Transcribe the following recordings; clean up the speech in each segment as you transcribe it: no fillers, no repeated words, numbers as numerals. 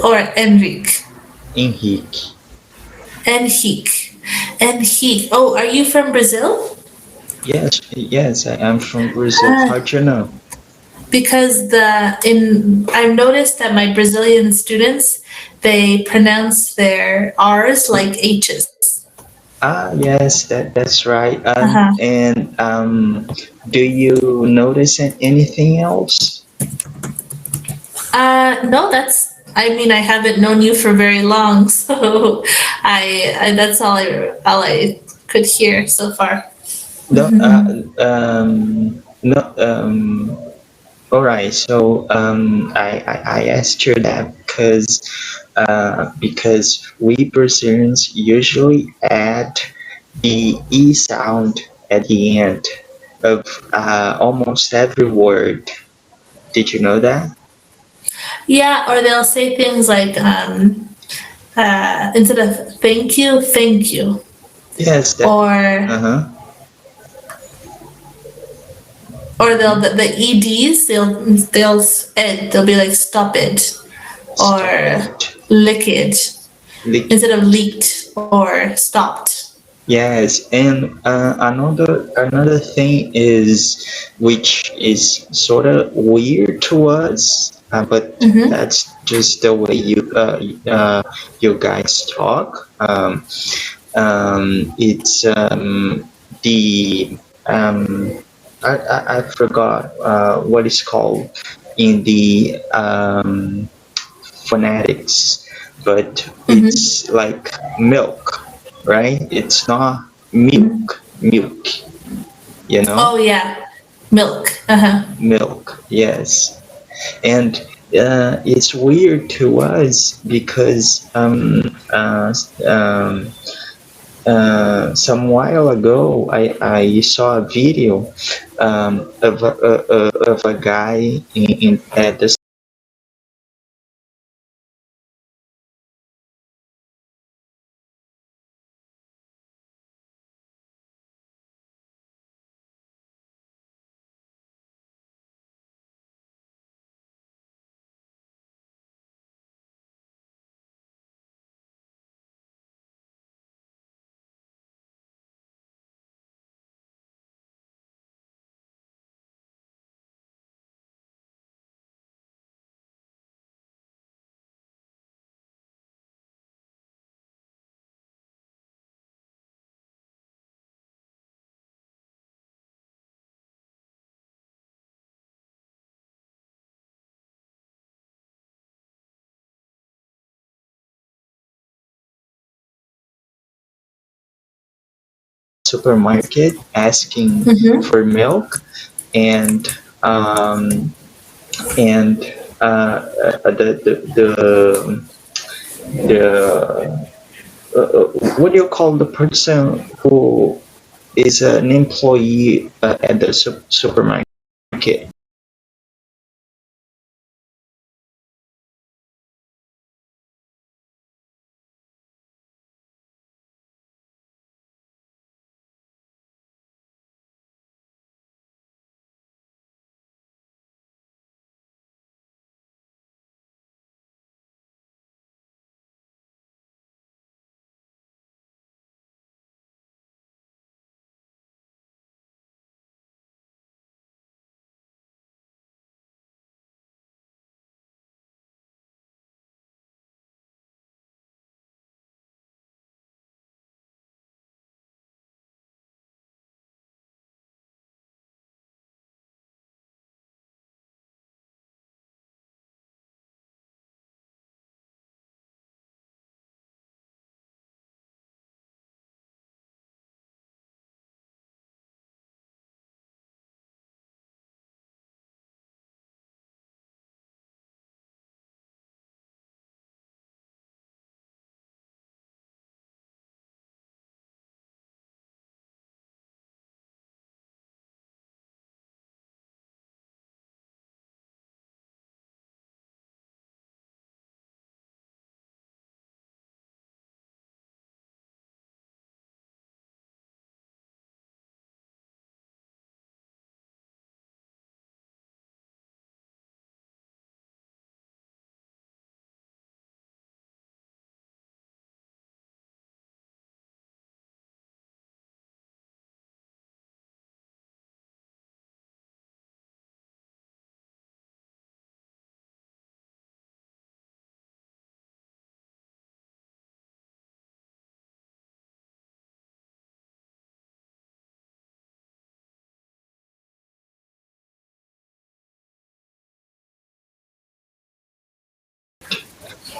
or Enrique? Henrique. Enrique. Enrique. Oh, are you from Brazil? Yes, yes, I am from Brazil. Ah, How'd you know? because I've noticed that my Brazilian students, they pronounce their R's like H's. Ah, yes, that's right. Uh-huh. Do you notice anything else? No, I mean, I haven't known you for very long, so I that's all I could hear so far. No, Hmm. no. All right. So I asked you that because we Brazilians usually add the e sound at the end of almost every word. Did you know that? Yeah, or they'll say things like instead of thank you, Yes. That. or Uh huh. the eds they'll be like stop it Stop or it. lick it Like, instead of leaked or stopped. yes, and another thing is, which is sort of weird to us, but Mm-hmm. that's just the way you guys talk. It's the I forgot what it's called in the phonetics, but Mm-hmm. it's like milk, right? It's not milk, you know? Oh yeah, milk. Uh-huh. Milk, yes. And it's weird to us because some while ago I saw a video of a guy at the supermarket asking Mm-hmm. for milk, and um, and the what do you call the person who is an employee at the supermarket?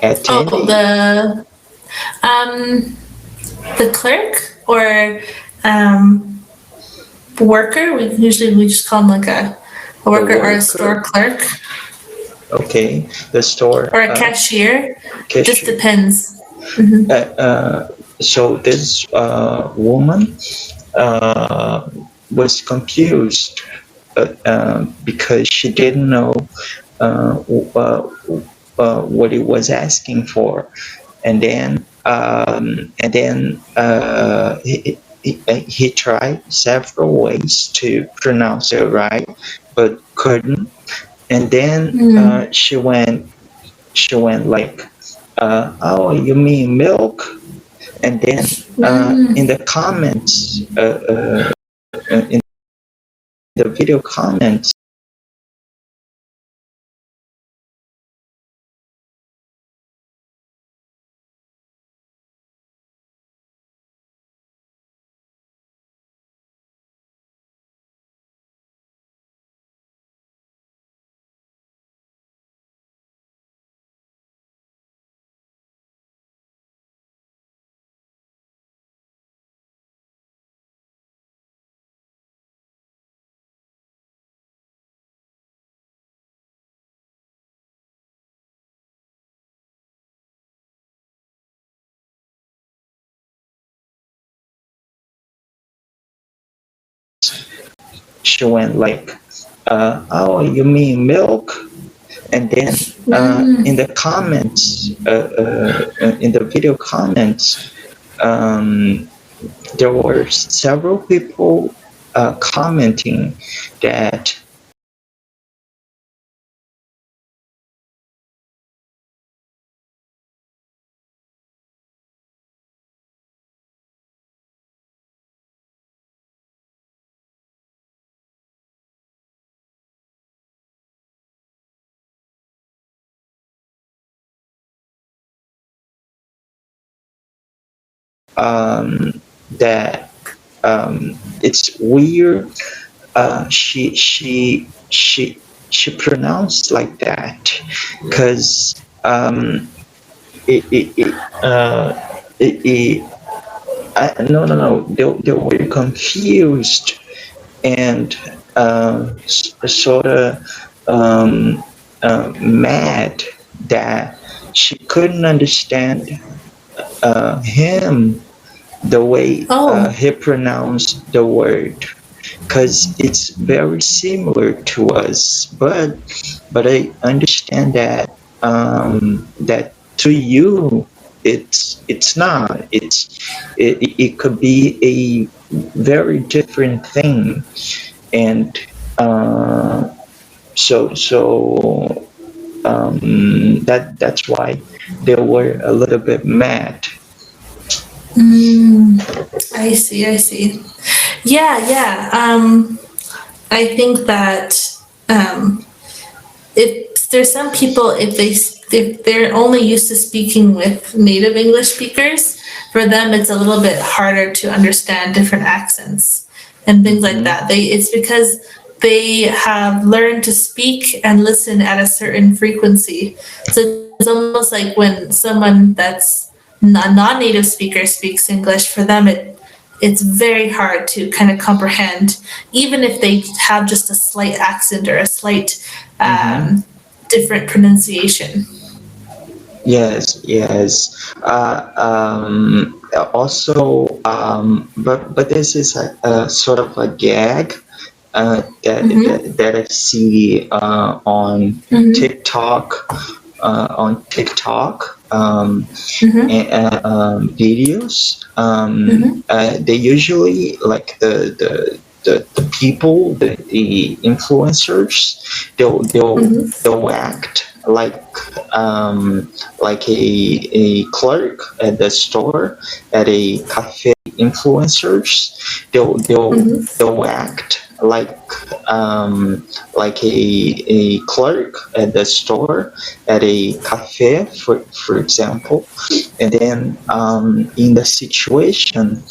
Oh, attending? um, the clerk or um, worker. We just call them like a The worker or a store worker? clerk Okay, the store or a cashier. Just cashier. depends. Uh, uh, so this woman was confused because she didn't know uh, uh, what it was asking for, and then he tried several ways to pronounce it right, but couldn't. And then Mm. she went like, "Oh, you mean milk?" And then in Mm. the comments, in the video comments, she went like, "Oh, you mean milk?" And then in Mm. the comments, in the video comments, there were several people commenting that um, that it's weird. She pronounced like that because it it, it, no, they were confused and sort of mad that she couldn't understand him the way Oh. he pronounced the word, because it's very similar to us, but I understand that that to you it's not. It could be a very different thing, and uh, that's why they were a little bit mad. Mm. I see. I see. Yeah. Yeah. I think that if there's some people, if they're only used to speaking with native English speakers, for them it's a little bit harder to understand different accents and things like Hmm. that. It's because they have learned to speak and listen at a certain frequency. So it's almost like when someone that's a non-native speaker speaks English, for them it's very hard to kind of comprehend, even if they have just a slight accent or a slight Hmm. different pronunciation. Yes, yes. Also, but this is a sort of a gag Mm-hmm. that I see Mm-hmm. On TikTok, Mm-hmm. videos. Mm-hmm. They usually like the people, the influencers. Mm-hmm. They'll act like a clerk at the store, at a cafe. Influencers, Mm-hmm. they'll act like a clerk at the store, at a cafe, for example. And then in the situation,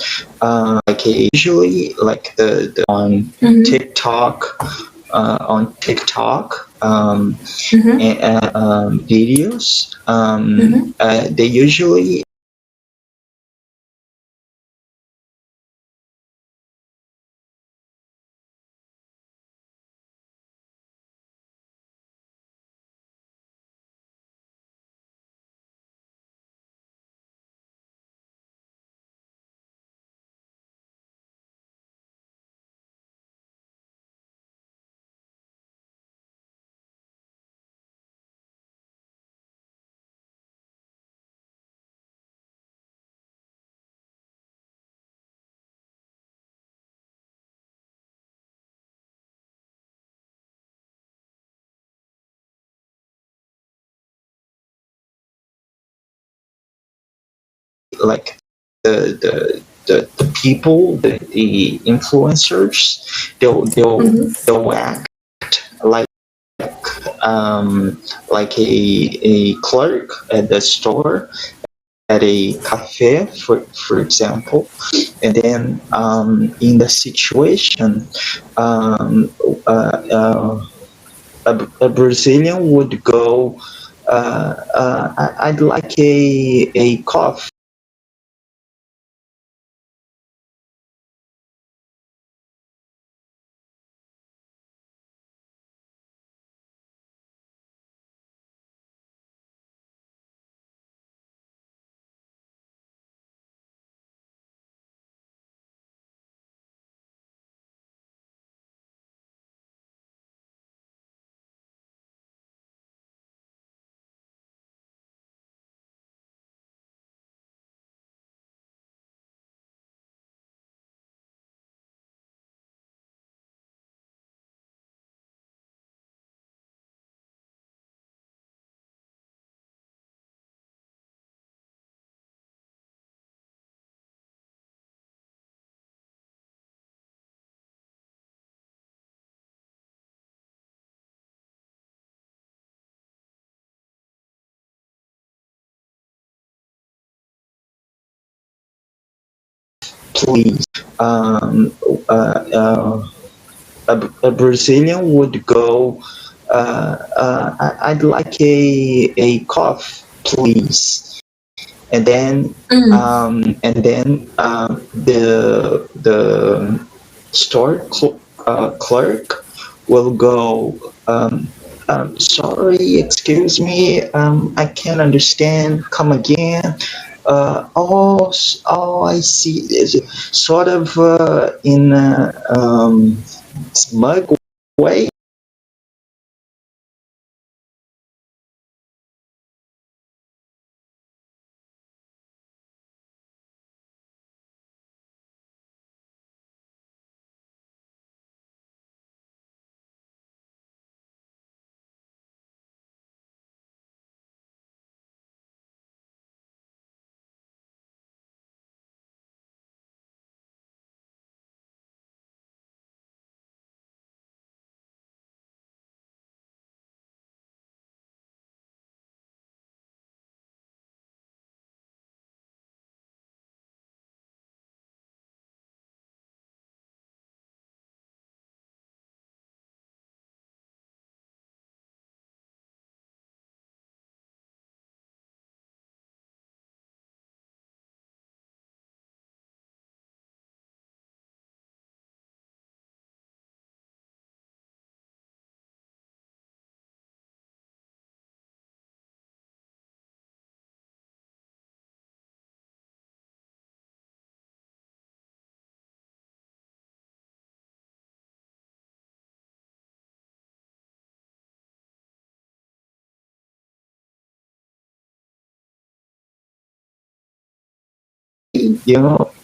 usually like the Mm-hmm. TikTok on TikTok Mm-hmm. videos. Mm-hmm. They usually like the people, the influencers, Mm-hmm. they'll act like like a clerk at the store, at a cafe, for example, and then in the situation, um, uh, uh, a Brazilian would go. I'd like a coffee. Please. Um, uh, uh, a Brazilian would go. I'd like a coffee, please. Mm. And then the store clerk will go. Sorry, excuse me. I can't understand. Come again. Oh, I see. It's sort of in a smug way.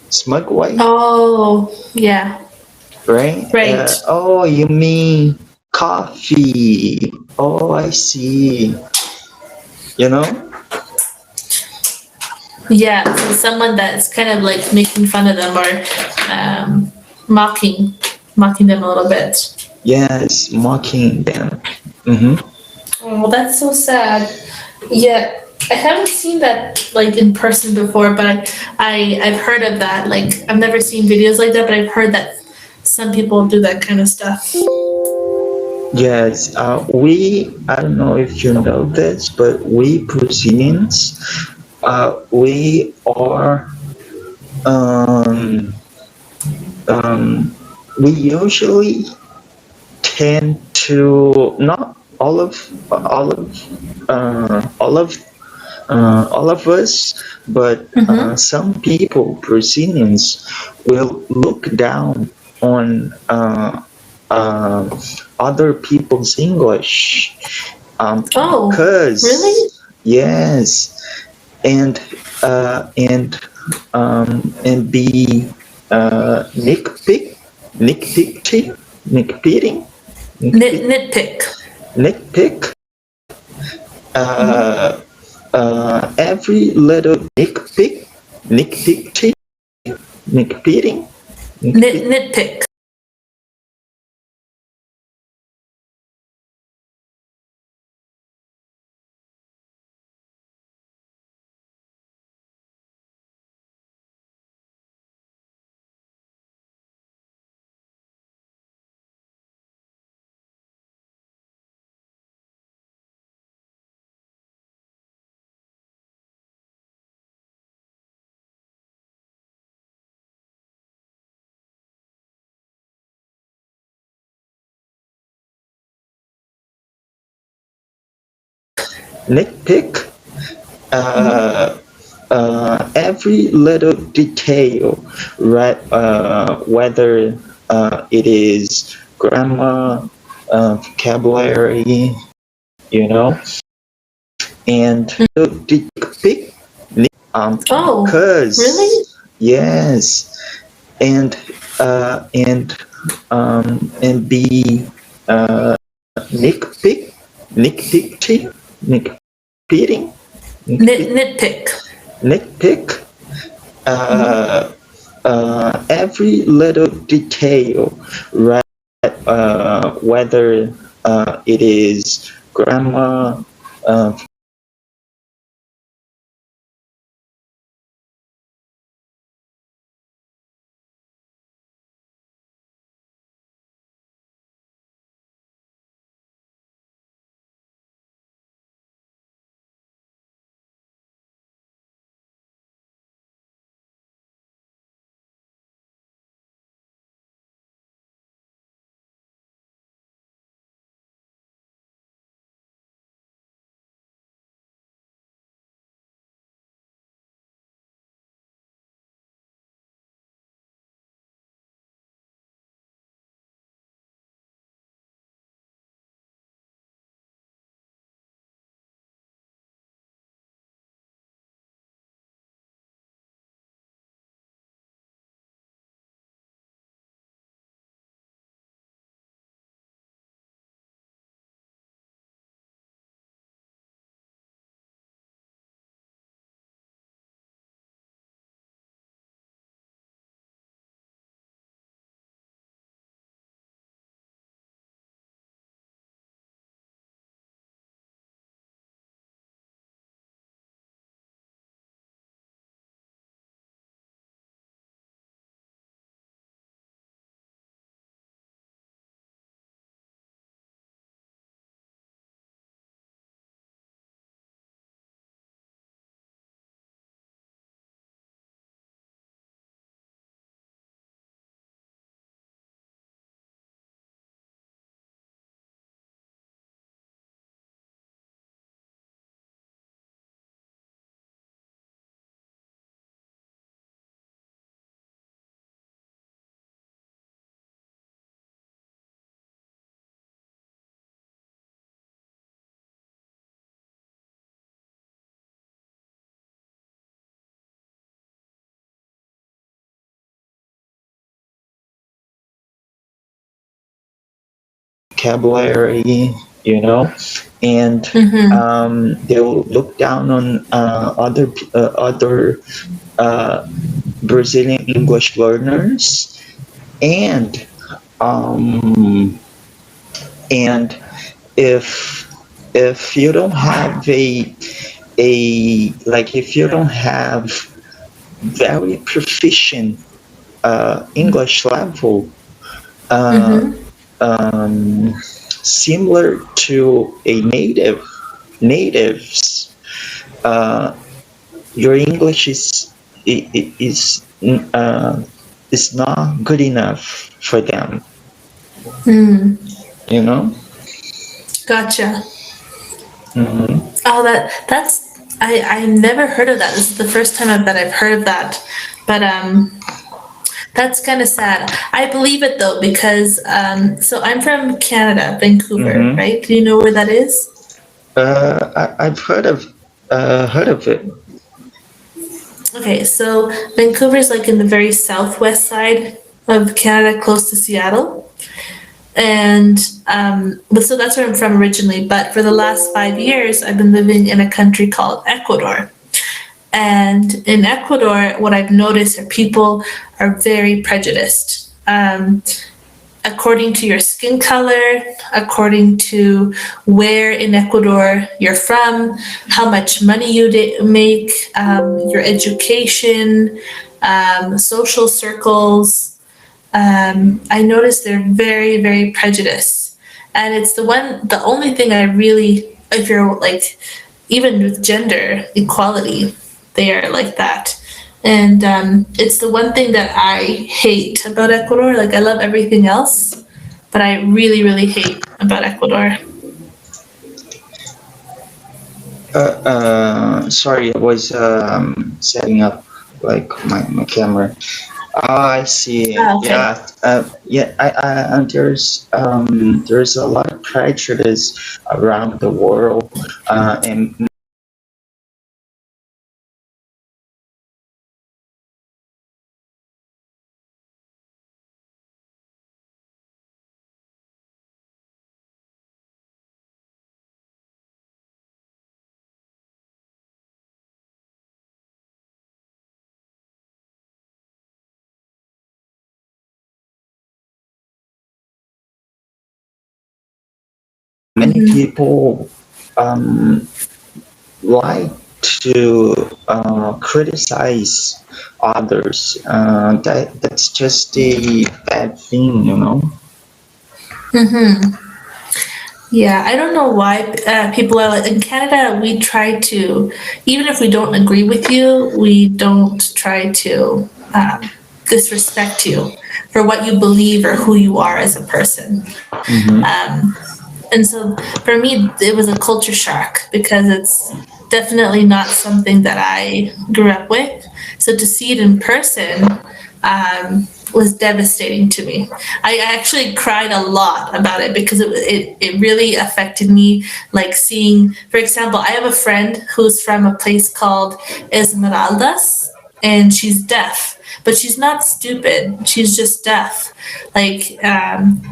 Smug way, Oh, yeah. right? Right. Oh, you mean coffee? Oh, I see. You know? Yeah. So someone that's kind of like making fun of them or mocking, mocking them a little bit. Yes, mocking them. Mm-hmm. Oh, that's so sad. Yeah, I haven't seen that like in person before, but I've heard of that. Like I've never seen videos like that, but I've heard that some people do that kind of stuff. Yes, I don't know if you know this, but we Brazilians, we are, um, um, we usually tend to not all of us, but Mm-hmm. some people, Brazilians, will look down on uh, other people's English, Oh, really? because yes, and and be nitpicking, nitpicking, nitpick, Nitpick. nitpick. Mm-hmm. Uh, every little nitpicking, nitpicking, nitpick, Nitpick. nitpick. Mm-hmm. Uh, every little detail, right? Whether it is grammar, vocabulary, you know, and nitpick, Oh, really? because yes, and and be uh, nitpicking, nitpicking, nitpick, Nitpick. nitpick. Mm-hmm. Uh, every little detail, right? Whether it is grammar, uh, vocabulary, you know, and Mm-hmm. they'll look down on other uh, Brazilian English learners, and um, and if you don't have if you don't have very proficient English level, uh, Mm-hmm. um, similar to a natives. Uh, your English is not good enough for them. Hmm. You know. Gotcha. Hmm. Oh, that's I never heard of that. This is the first time that I've heard of that. But that's kind of sad. I believe it though because so I'm from Canada, Vancouver, Hmm. right? Do you know where that is? I've heard of it. Okay, so Vancouver is like in the very southwest side of Canada, close to Seattle. And but so that's where I'm from originally. But for the last 5 years, I've been living in a country called Ecuador. And in Ecuador, what I've noticed are people are very prejudiced. According to your skin color, according to where in Ecuador you're from, how much money you make, your education, social circles. I noticed they're very, very prejudiced. And it's the only thing I really, if you're like, even with gender equality, they are like that. And it's the one thing that I hate about Ecuador. Like, I love everything else, but I really, really hate about Ecuador. Sorry, I was setting up like my camera. I see. Ah, okay. Yeah, yeah. And there's a lot of prejudice around the world, and many Mm-hmm. people um, like to criticize others. That's just a bad thing, you know. Mm-hmm. Yeah, I don't know why people are like in Canada. We try to, even if we don't agree with you, we don't try to disrespect you for what you believe or who you are as a person. Hmm. Um, and so for me, it was a culture shock because it's definitely not something that I grew up with. So to see it in person was devastating to me. I actually cried a lot about it because it really affected me. Like seeing, for example, I have a friend who's from a place called Esmeraldas, and she's deaf, but she's not stupid. She's just deaf. Like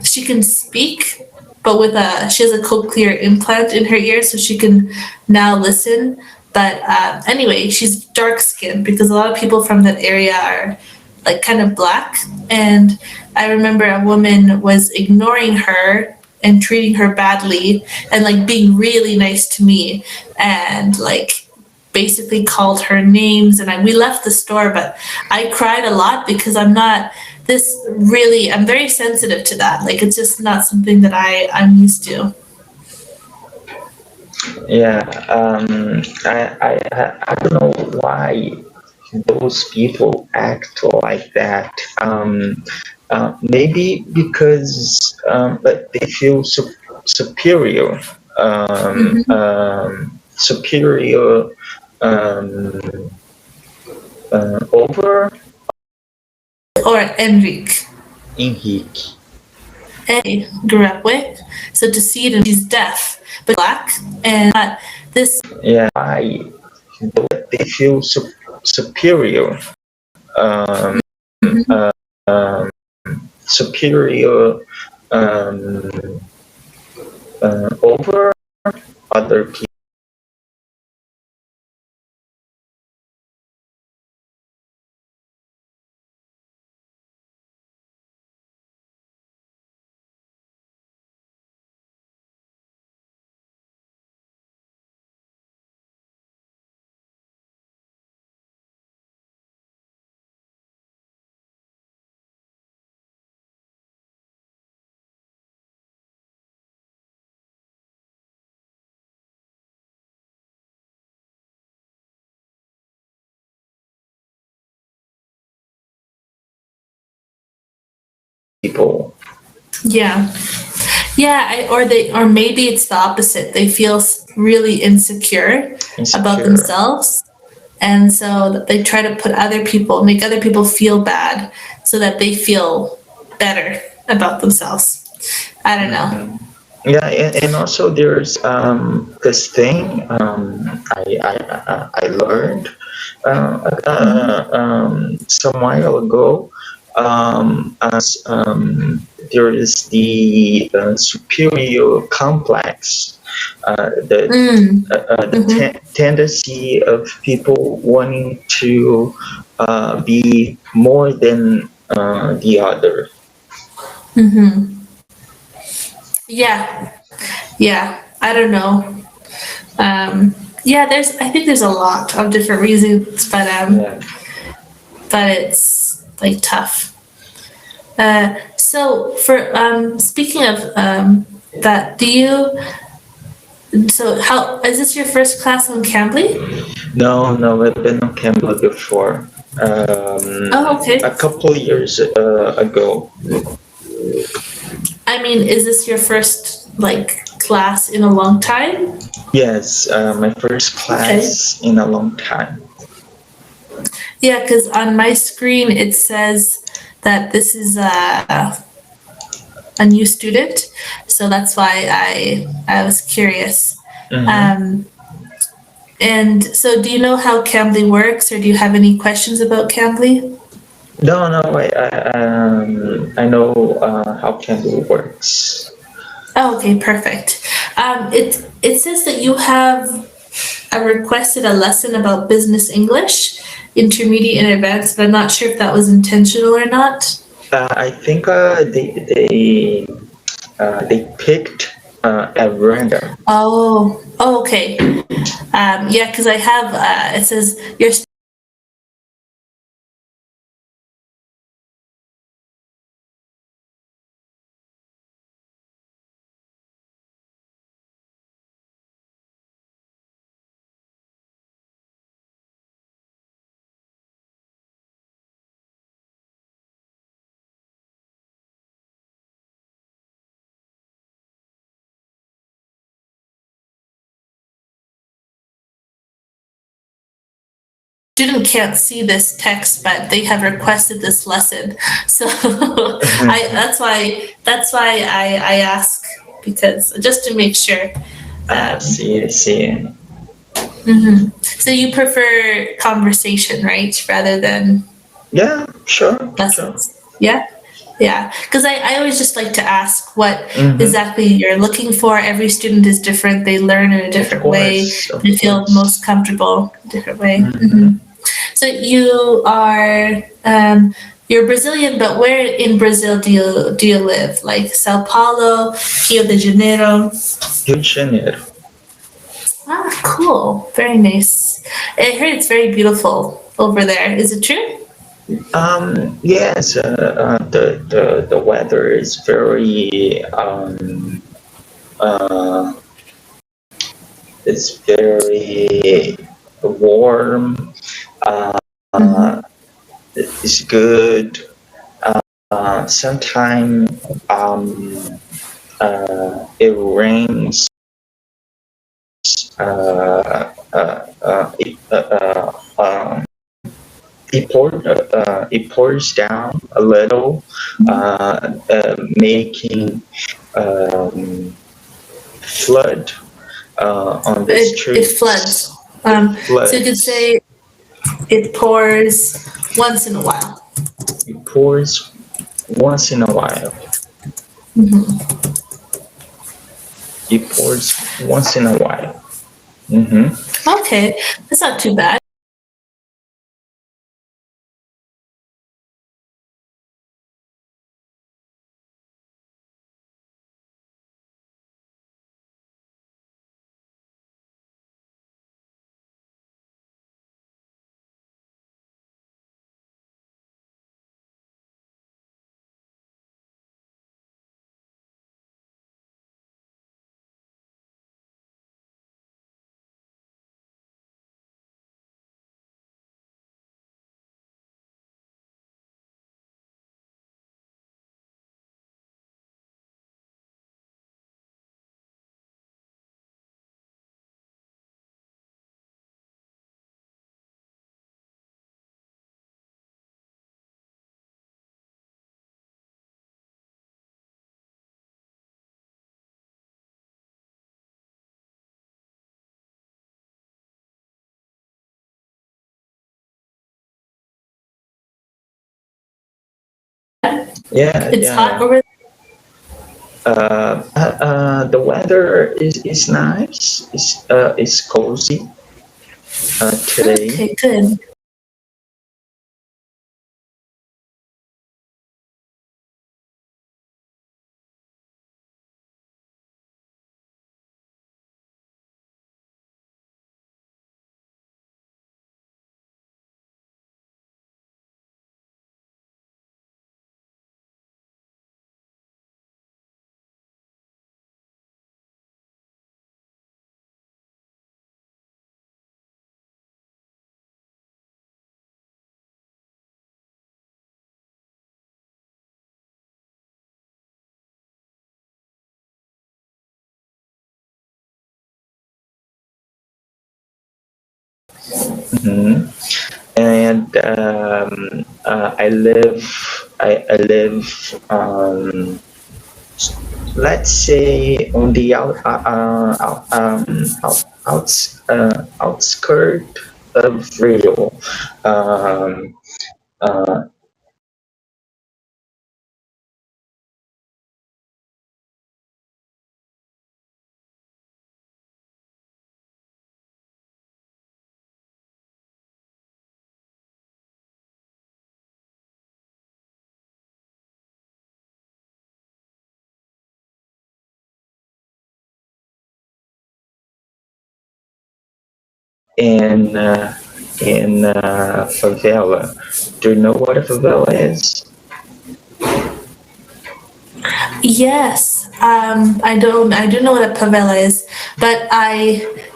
she can speak, but with a she has a cochlear implant in her ear, so she can now listen. But anyway, she's dark skinned because a lot of people from that area are like kind of black. And I remember a woman was ignoring her and treating her badly and like being really nice to me and like basically called her names. And we left the store, but I cried a lot because I'm very sensitive to that. Like it's just not something that I'm used to. Yeah, I don't know why those people act like that. Maybe because like they feel superior, Hmm. superior um, over Or Enrique. Enrique. I grew up with. So to see it, and she's deaf, but black, and this. Yeah, why they feel superior, um, Mhm. um, superior um, over other people. people. Yeah. Yeah, or maybe it's the opposite. They feel really insecure about Insecure. themselves, and so they try to make other people feel bad, so that they feel better about themselves. I don't know. Hmm. Yeah, and also there's this thing I learned some while ago. As there is the superior complex, Mm. the Mm-hmm. tendency of people wanting to be more than the other. Mm-hmm. Yeah. Yeah. I don't know. Yeah. I think there's a lot of different reasons, Yeah. but it's like tough. So for speaking of that, how is this your first class on Cambly? No, no, I've been on Cambly before. Oh, okay. A couple years ago. I mean, is this your first like class in a long time? Yes, my first Okay. class in a long time. Yeah, because on my screen it says that this is a new student, so that's why I was curious. Mm-hmm. Um, and so, do you know how Cambly works, or do you have any questions about Cambly? No, no, I know how Cambly works. Oh, okay, perfect. It says that you have requested a lesson about business English, intermediate and advanced, but I'm not sure if that was intentional or not. I think they picked at random. Oh, okay. Yeah, because I have. It says your student can't see this text, but they have requested this lesson. So I that's why I ask, because just to make sure. Um, See, see. so you prefer conversation, right, rather than Yeah, sure, sure. lessons? Yeah. Yeah, because I always just like to ask what Mm-hmm. exactly you're looking for. Every student is different. They learn in a different way. Of They feel most course. comfortable a different way. Mm-hmm. So you're Brazilian, but where in Brazil do you live? Like Sao Paulo, Rio de Janeiro? Rio de Janeiro. Ah, cool. Very nice. I heard it's very beautiful over there. Is it true? Yes, the weather is very uh, it's very warm. Uh, Mm-hmm. it's good. Sometimes it rains. It it pours down a little, making um, flood on the It floods. streets. It So you could floods. say it pours once in a while. It pours once in a while. It pours once in a while. Hmm. Okay, that's not too bad. Yeah, It's hot yeah. over The weather is nice. It's cozy there? today. Okay, good. Hmm. And I live, let's say, on the outskirt of Rio. Um, uh, in favela. Do you know what a favela is? Yes, I do know what a favela is, but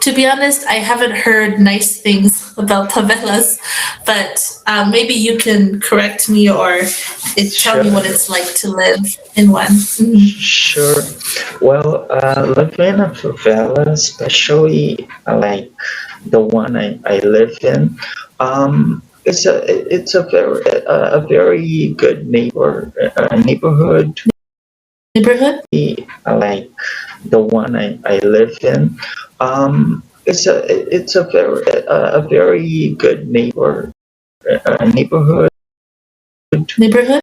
to be honest, I haven't heard nice things about favelas. But maybe you can correct me or tell me Sure, what it's like to live in one. sure. Well, living in a favela, especially like the one I live in, it's a very good neighborhood. Neighborhood? Like the one I live in, it's a very good neighborhood. Neighborhood?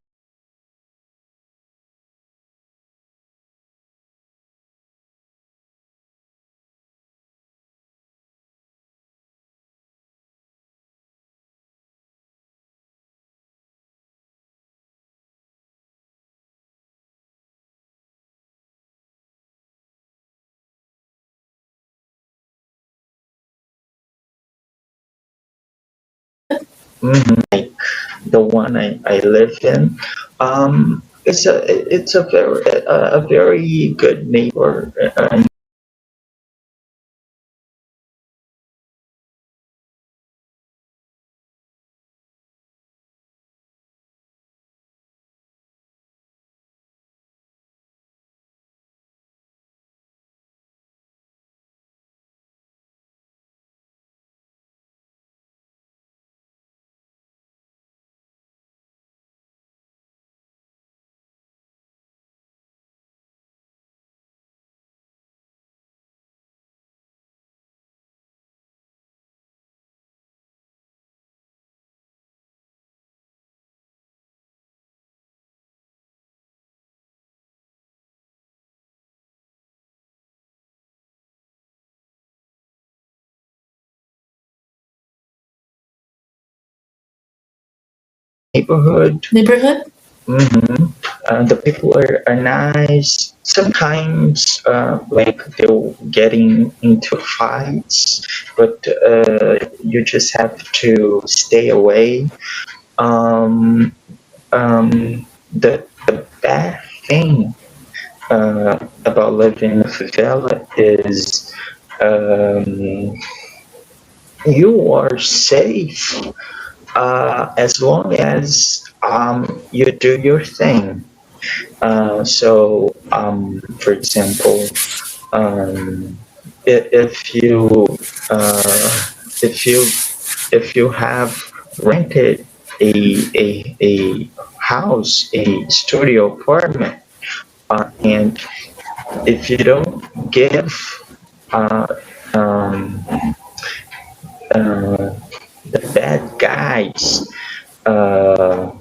Mhm. Like the one I live in, it's a very good neighborhood. Neighborhood? Mm-hmm. The people are nice. Sometimes, like they're getting into fights, but you just have to stay away. Um, the bad thing about living in a favela is um, you are safe as long as you do your thing. For example, um, if you if you if you have rented a house, a studio apartment, and if you don't give uh, um, uh, the bad guys uh,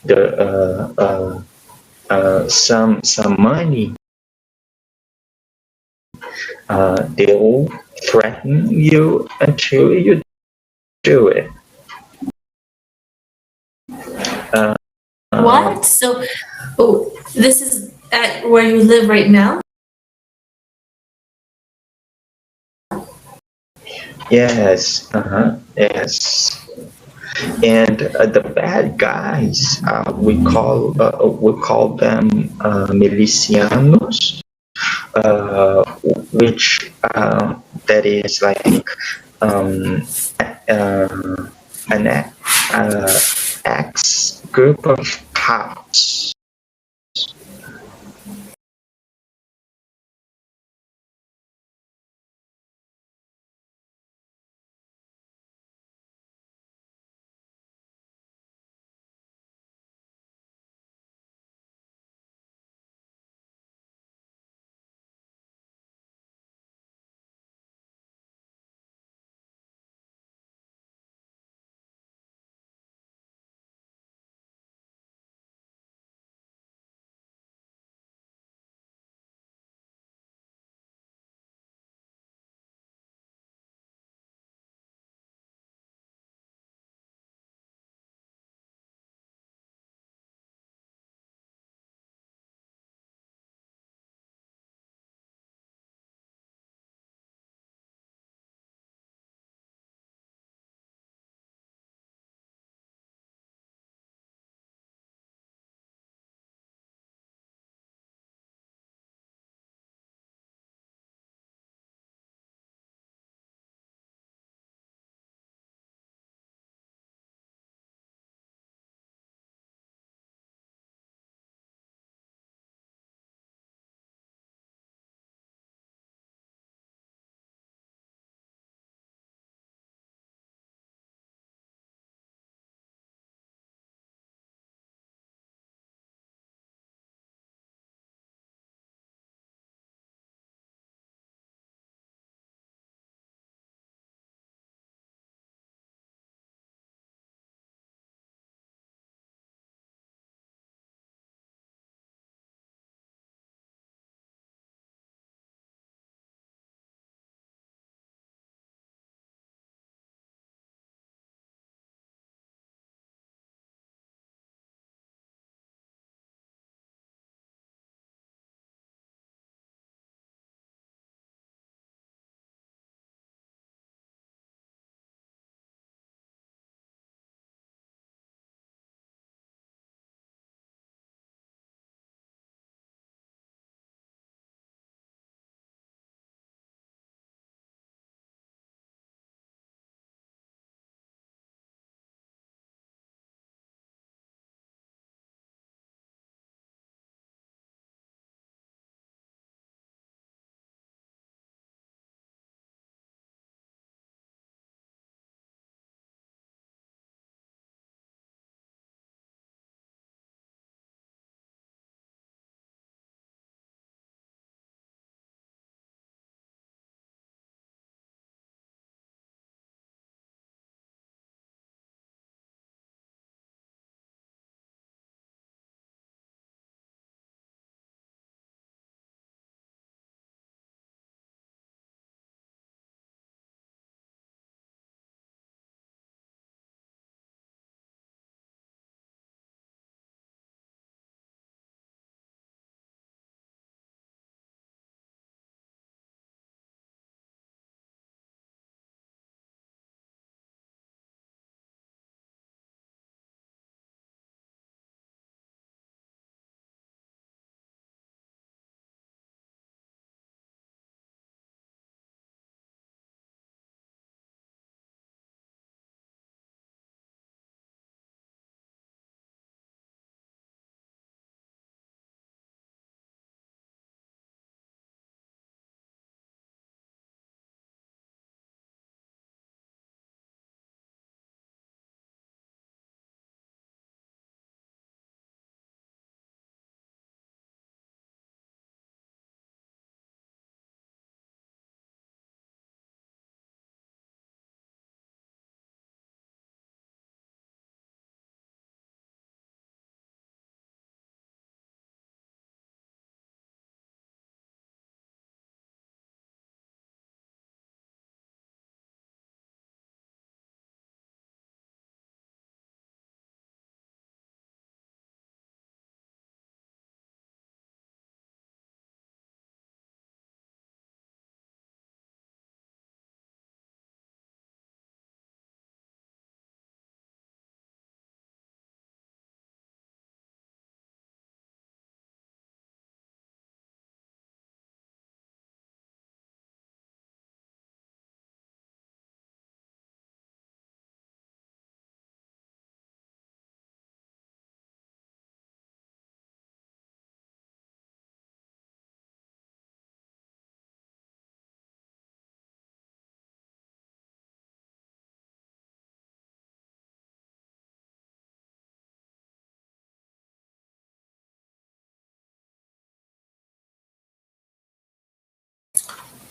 the some money, they'll threaten you until you do it. Uh, What? So, oh, this is at where you live right now? yes, yes. And the bad guys, we call them milicianos, which that is like um, uh, an ex group of cops.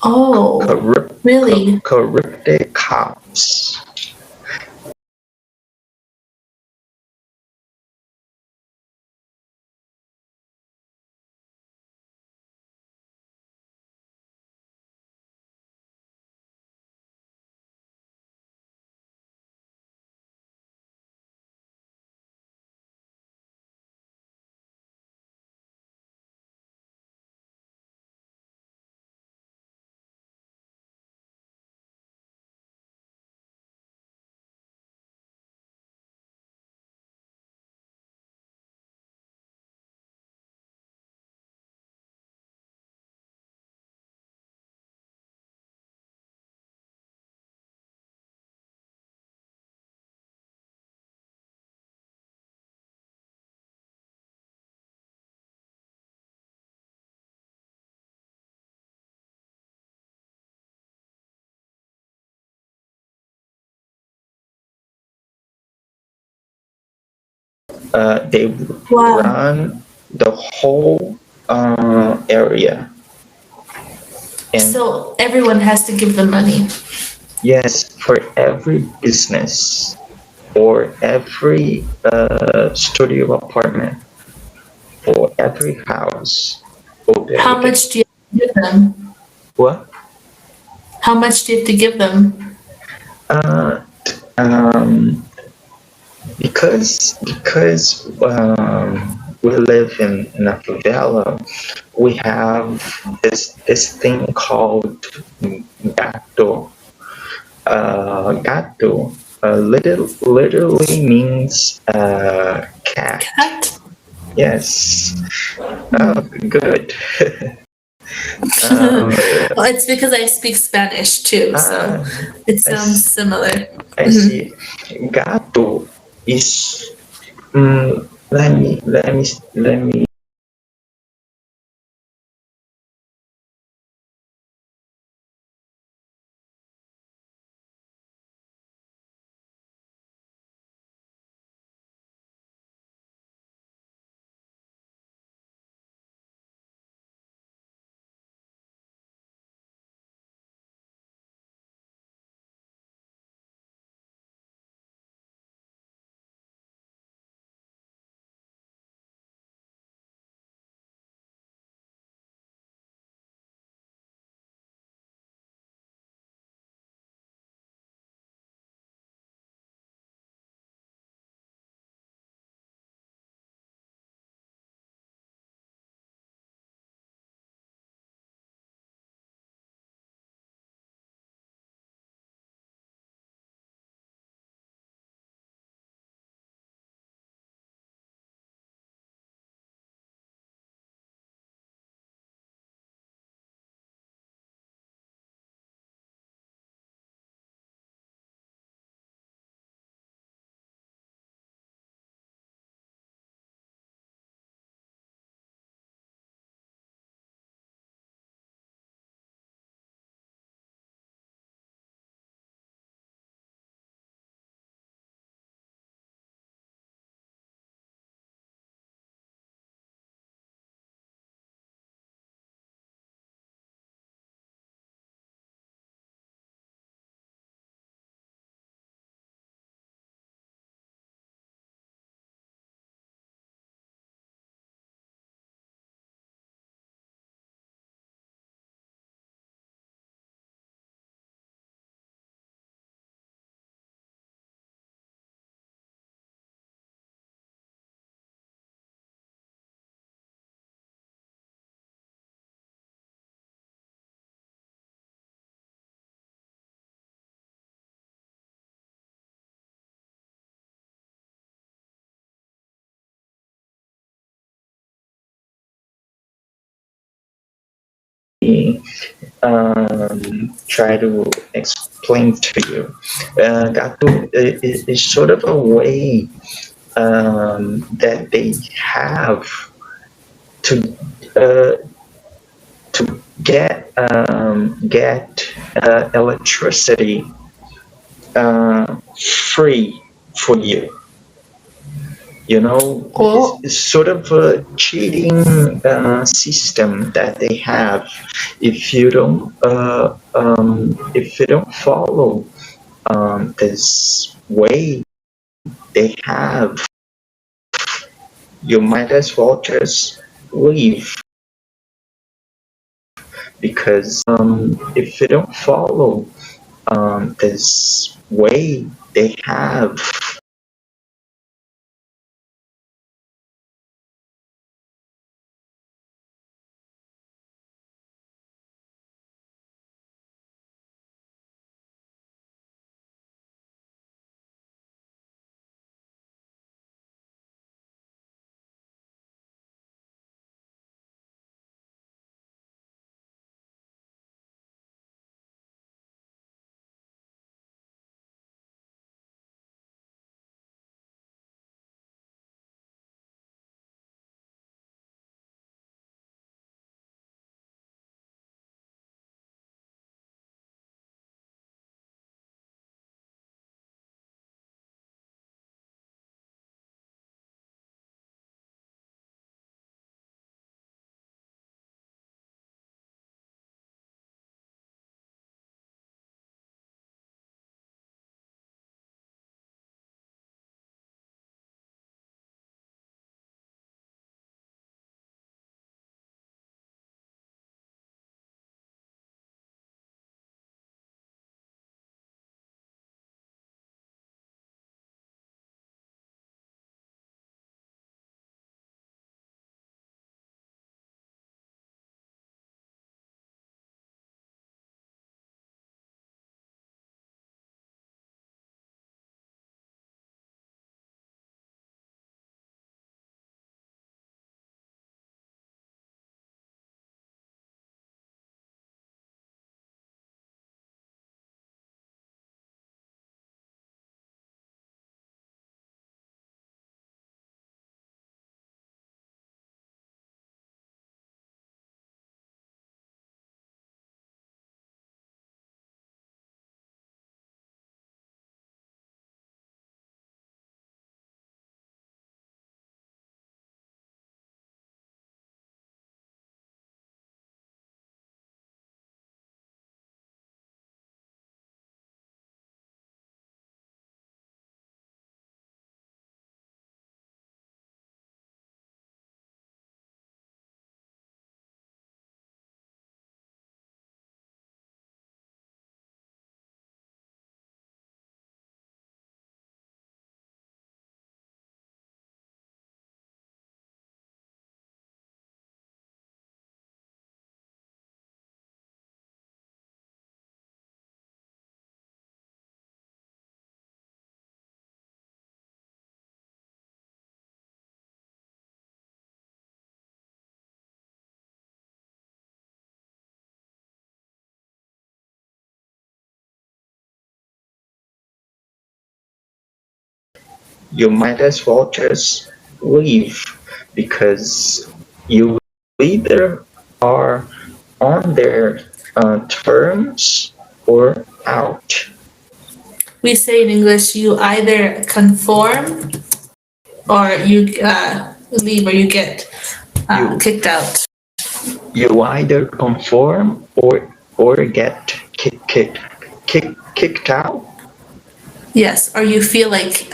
Oh, really? corrupted cops. They Wow. run the whole area, and So everyone has to give them money. yes, for every business or every studio apartment or every house or How building. much do you have to give them? What? How much do you have to give them? Uh, um, because we live in a favela, we have this thing called gato. Gato literally means cat. Cat? Yes. Oh, Hmm. good. Well, um, it's because I speak Spanish too, so ah, it I, sounds s- similar. I Mhm. see. Gato is. Let me. Try to explain to you. Gato is sort of a way that they have to uh, get electricity free for you. Cool. It's sort of a cheating system that they have. If you don't follow this way they have, you might as well just leave, because if you don't follow this way they have, you might as well just leave, because you either are on their terms or out. We say in English, you either conform or you leave, or you get You kicked out. you either conform or get kicked out, Yes, or you feel like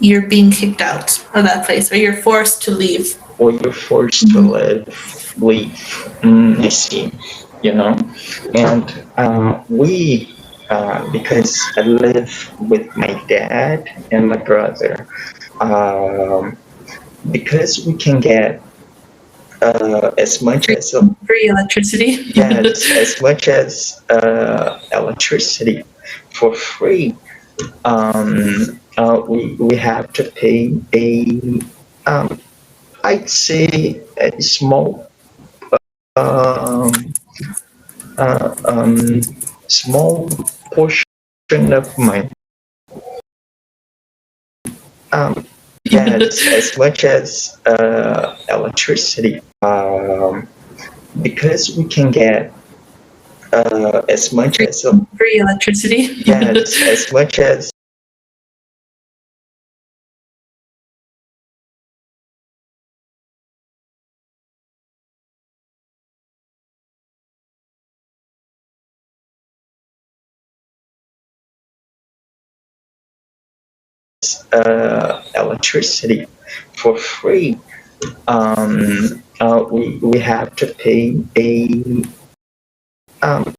you're being kicked out of that place, or you're forced to leave. or you're forced to leave. I see. You know, and because I live with my dad and my brother, um, because we can get as much as Free electricity. yes, as much as electricity for free. We have to pay um, I'd say a um, uh, um, small portion of money. Yes, as much as electricity, because we can get as much as Free electricity. yes, as much as electricity for free. We have to pay a um,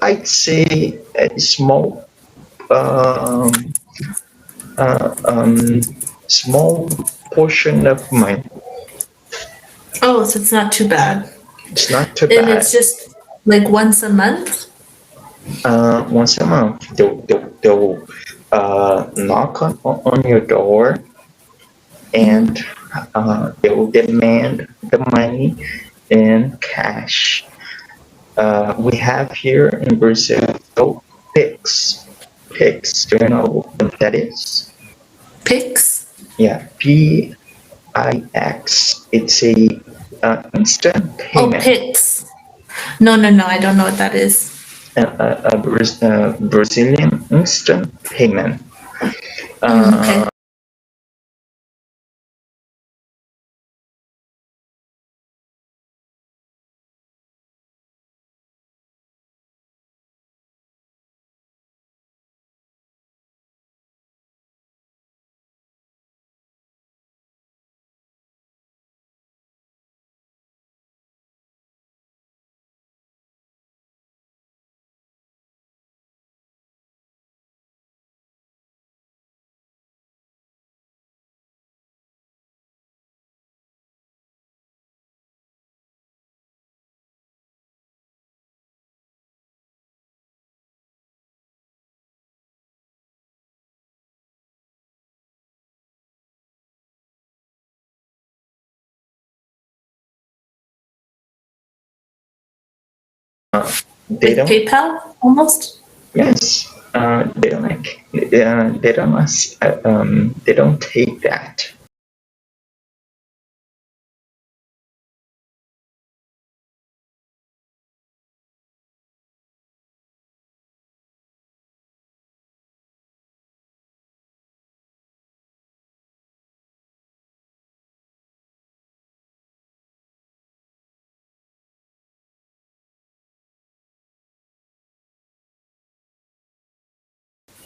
I'd say a um, uh, um, small portion of mine. Oh, so it's not too bad. It's not too And it's bad. just like once a month? Once a month, they'll knock on your door and Mm-hmm. they will demand the money in cash. We have here in Brazil PIX. PIX, do you know what that is? Pix? Yeah, PIX. It's a instant Oh, payment, Pix. No, no, no, I don't know what that is. Brazilian instant payment. Mm, Uh, okay. they Like don't. PayPal almost? Yes, they don't like. They don't. They don't take that.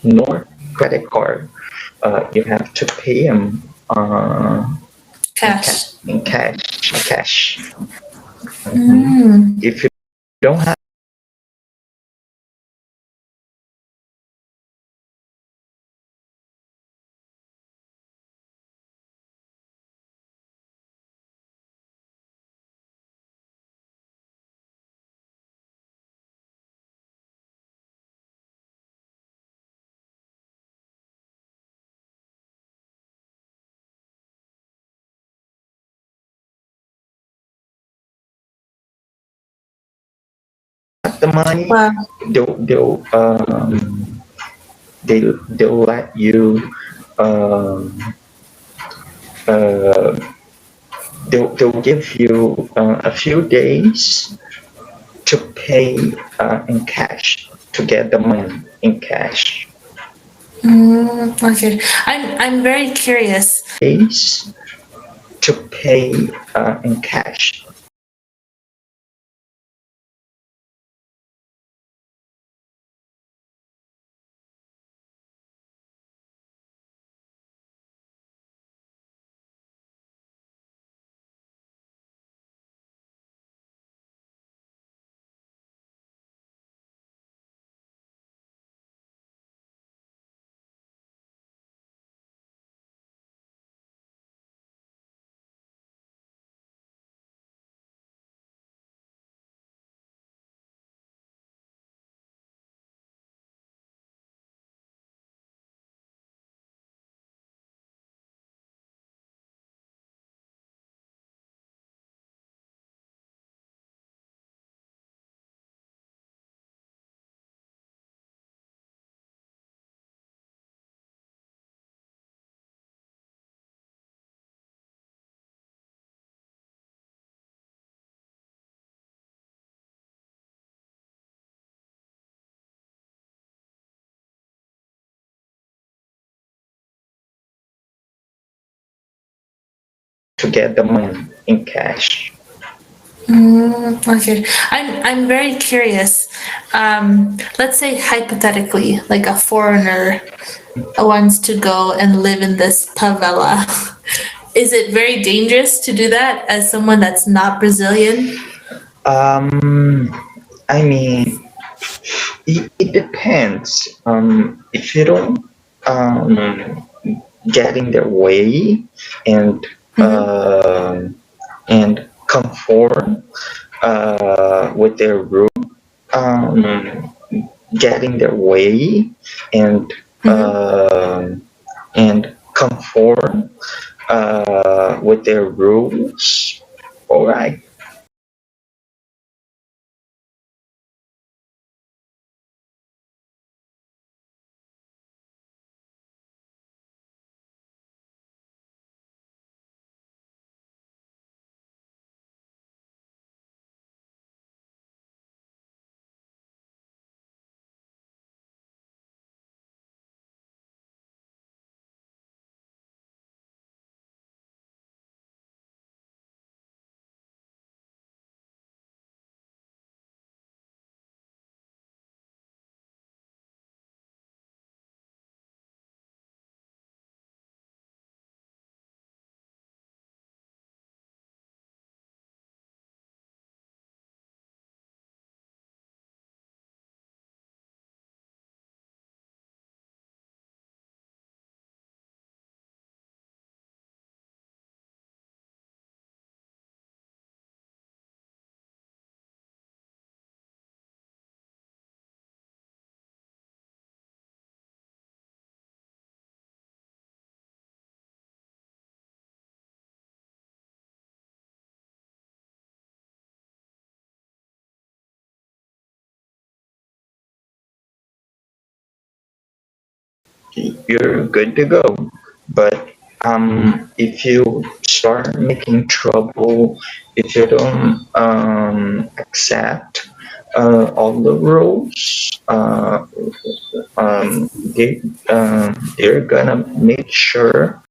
Nor credit card. You have to pay them Cash. in cash. Cash. Mhm. Mm. If you don't have the money, Wow. they'll they'll um, they'll let you um, uh, they'll give you a few days to pay in cash to get the money in cash. Mm, okay. I'm very curious. Days to pay in cash. to get the money in cash. Okay, I'm very curious. Let's say hypothetically, like a foreigner wants to go and live in this favela. Is it very dangerous to do that as someone that's not Brazilian? Um, I mean, it depends. If you don't um, get in their way and Mm-hmm. conform with their rule, um, get in their way and Mm-hmm. conform with their rules. All right. You're good to go. But if you start making trouble, if you don't accept all the rules, they they're gonna make sure